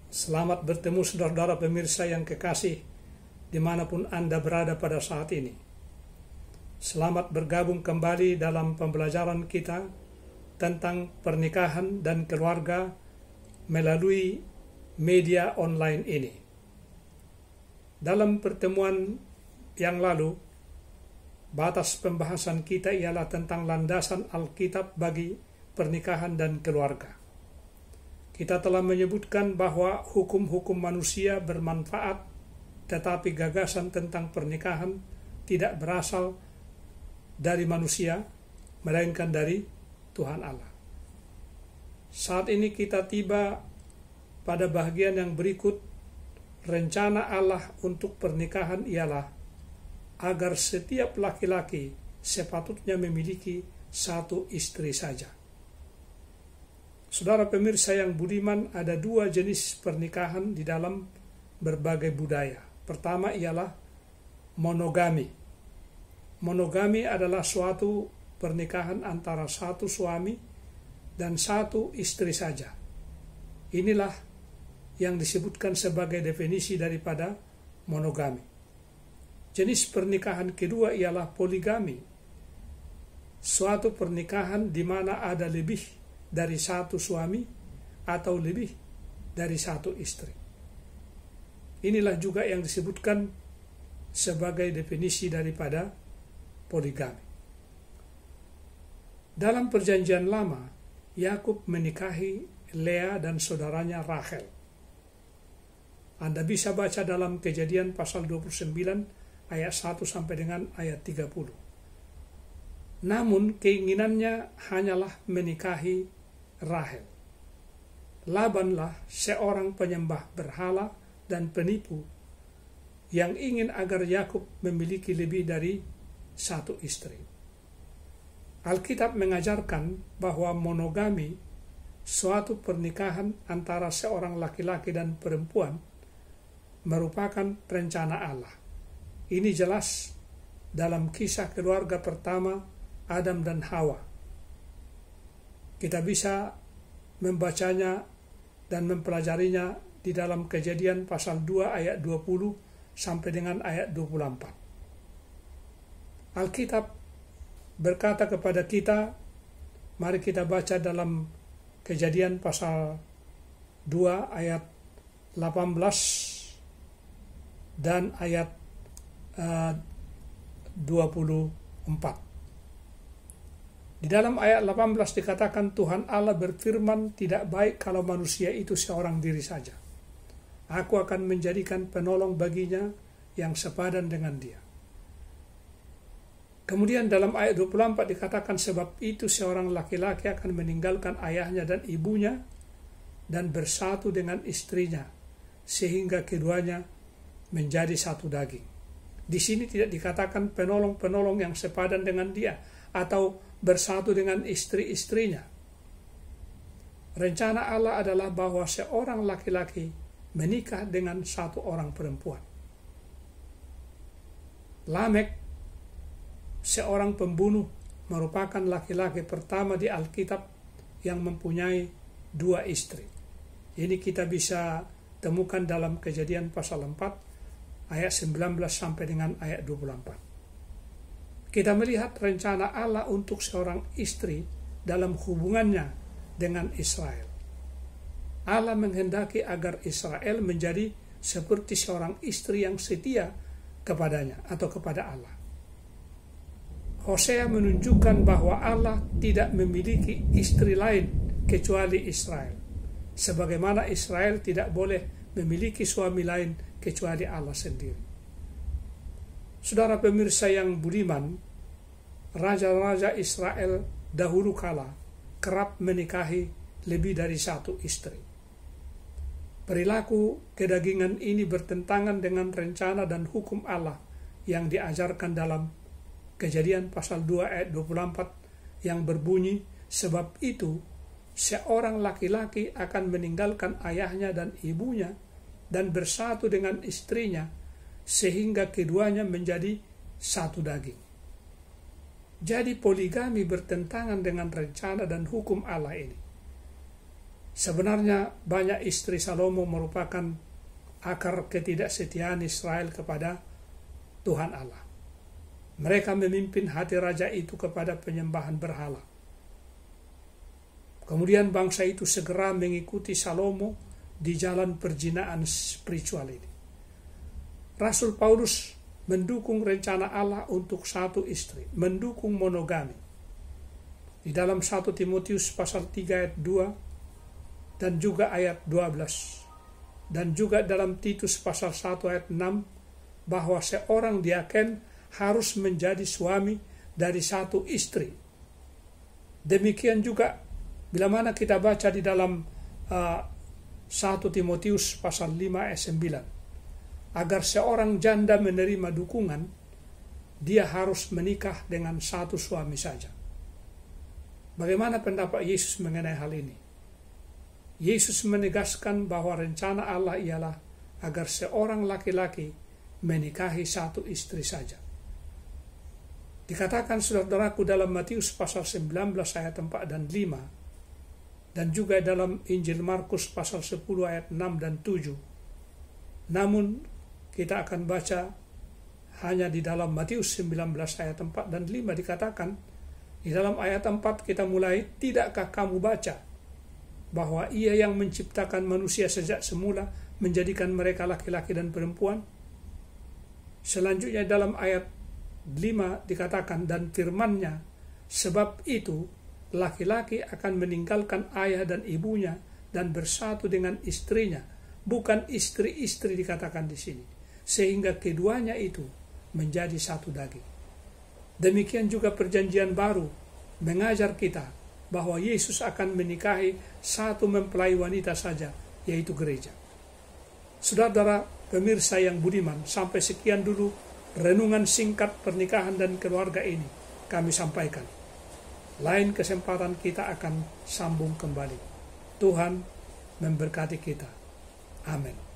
Selamat bertemu saudara-saudara pemirsa yang kekasih dimanapun Anda berada pada saat ini. Selamat bergabung kembali dalam pembelajaran kita tentang pernikahan dan keluarga melalui media online ini. Dalam pertemuan yang lalu, batas pembahasan kita ialah tentang landasan Alkitab bagi pernikahan dan keluarga. Kita telah menyebutkan bahwa hukum-hukum manusia bermanfaat, tetapi gagasan tentang pernikahan tidak berasal dari manusia, melainkan dari Tuhan Allah. Saat ini kita tiba pada bagian yang berikut. Rencana Allah untuk pernikahan ialah agar setiap laki-laki sepatutnya memiliki satu istri saja. Saudara pemirsa yang budiman, ada dua jenis pernikahan di dalam berbagai budaya. Pertama ialah monogami. Monogami adalah suatu pernikahan antara satu suami dan satu istri saja. Inilah yang disebutkan sebagai definisi daripada monogami. Jenis pernikahan kedua ialah poligami. Suatu pernikahan di mana ada lebih dari satu suami atau lebih dari satu istri. Inilah juga yang disebutkan sebagai definisi daripada poligami. Dalam perjanjian lama, Yakub menikahi Lea dan saudaranya Rachel. Anda bisa baca dalam Kejadian pasal 29 ayat 1 sampai dengan ayat 30. Namun keinginannya hanyalah menikahi Rahel. Labanlah seorang penyembah berhala dan penipu yang ingin agar Yakub memiliki lebih dari satu istri. Alkitab mengajarkan bahwa monogami, suatu pernikahan antara seorang laki-laki dan perempuan, merupakan rencana Allah. Ini jelas dalam kisah keluarga pertama Adam dan Hawa. Kita bisa membacanya dan mempelajarinya di dalam Kejadian pasal 2 ayat 20 sampai dengan ayat 24. Alkitab berkata kepada kita, mari kita baca dalam Kejadian pasal 2 ayat 18 dan ayat 24. Di dalam ayat 18 dikatakan Tuhan Allah berfirman, tidak baik kalau manusia itu seorang diri saja. Aku akan menjadikan penolong baginya yang sepadan dengan dia. Kemudian dalam ayat 24 dikatakan, sebab itu seorang laki-laki akan meninggalkan ayahnya dan ibunya dan bersatu dengan istrinya, sehingga keduanya menjadi satu daging. Di sini tidak dikatakan penolong-penolong yang sepadan dengan dia atau bersatu dengan istri-istrinya. Rencana Allah adalah bahwa seorang laki-laki menikah dengan satu orang perempuan. Lamek, seorang pembunuh, merupakan laki-laki pertama di Alkitab yang mempunyai dua istri. Ini kita bisa temukan dalam Kejadian pasal 4 ayat 19 sampai dengan ayat 24. Kita melihat rencana Allah untuk seorang istri dalam hubungannya dengan Israel. Allah menghendaki agar Israel menjadi seperti seorang istri yang setia kepadanya atau kepada Allah. Hosea menunjukkan bahwa Allah tidak memiliki istri lain kecuali Israel. Sebagaimana Israel tidak boleh memiliki suami lain kecuali Allah sendiri. Saudara pemirsa yang budiman, raja-raja Israel dahulu kala kerap menikahi lebih dari satu istri. Perilaku kedagingan ini bertentangan dengan rencana dan hukum Allah yang diajarkan dalam Kejadian pasal 2 ayat 24 yang berbunyi, sebab itu seorang laki-laki akan meninggalkan ayahnya dan ibunya dan bersatu dengan istrinya, sehingga keduanya menjadi satu daging. Jadi poligami bertentangan dengan rencana dan hukum Allah ini. Sebenarnya banyak istri Salomo merupakan akar ketidaksetiaan Israel kepada Tuhan Allah. Mereka memimpin hati raja itu kepada penyembahan berhala. Kemudian bangsa itu segera mengikuti Salomo di jalan perzinaan spiritual ini. Rasul Paulus mendukung rencana Allah untuk satu istri, mendukung monogami. Di dalam 1 Timotius pasal 3 ayat 2 dan juga ayat 12. Dan juga dalam Titus pasal 1 ayat 6 bahwa seorang diaken harus menjadi suami dari satu istri. Demikian juga bila mana kita baca di dalam 1 Timotius pasal 5 ayat 9. Agar seorang janda menerima dukungan, dia harus menikah dengan satu suami saja. Bagaimana pendapat Yesus mengenai hal ini? Yesus menegaskan bahwa rencana Allah ialah agar seorang laki-laki menikahi satu istri saja. Dikatakan saudaraku dalam Matius pasal 19 ayat 4 dan 5, dan juga dalam Injil Markus pasal 10 ayat 6 dan 7. Namun kita akan baca hanya di dalam Matius 19 ayat 4 dan 5 dikatakan, di dalam ayat 4 kita mulai, tidakkah kamu baca bahwa Ia yang menciptakan manusia sejak semula menjadikan mereka laki-laki dan perempuan? Selanjutnya dalam ayat 5 dikatakan, dan firman-Nya, sebab itu laki-laki akan meninggalkan ayah dan ibunya dan bersatu dengan istrinya, bukan istri-istri dikatakan di sini, sehingga keduanya itu menjadi satu daging. Demikian juga perjanjian baru mengajar kita bahwa Yesus akan menikahi satu mempelai wanita saja, yaitu gereja. Saudara pemirsa yang budiman, sampai sekian dulu renungan singkat pernikahan dan keluarga ini kami sampaikan. Lain kesempatan kita akan sambung kembali. Tuhan memberkati kita. Amin.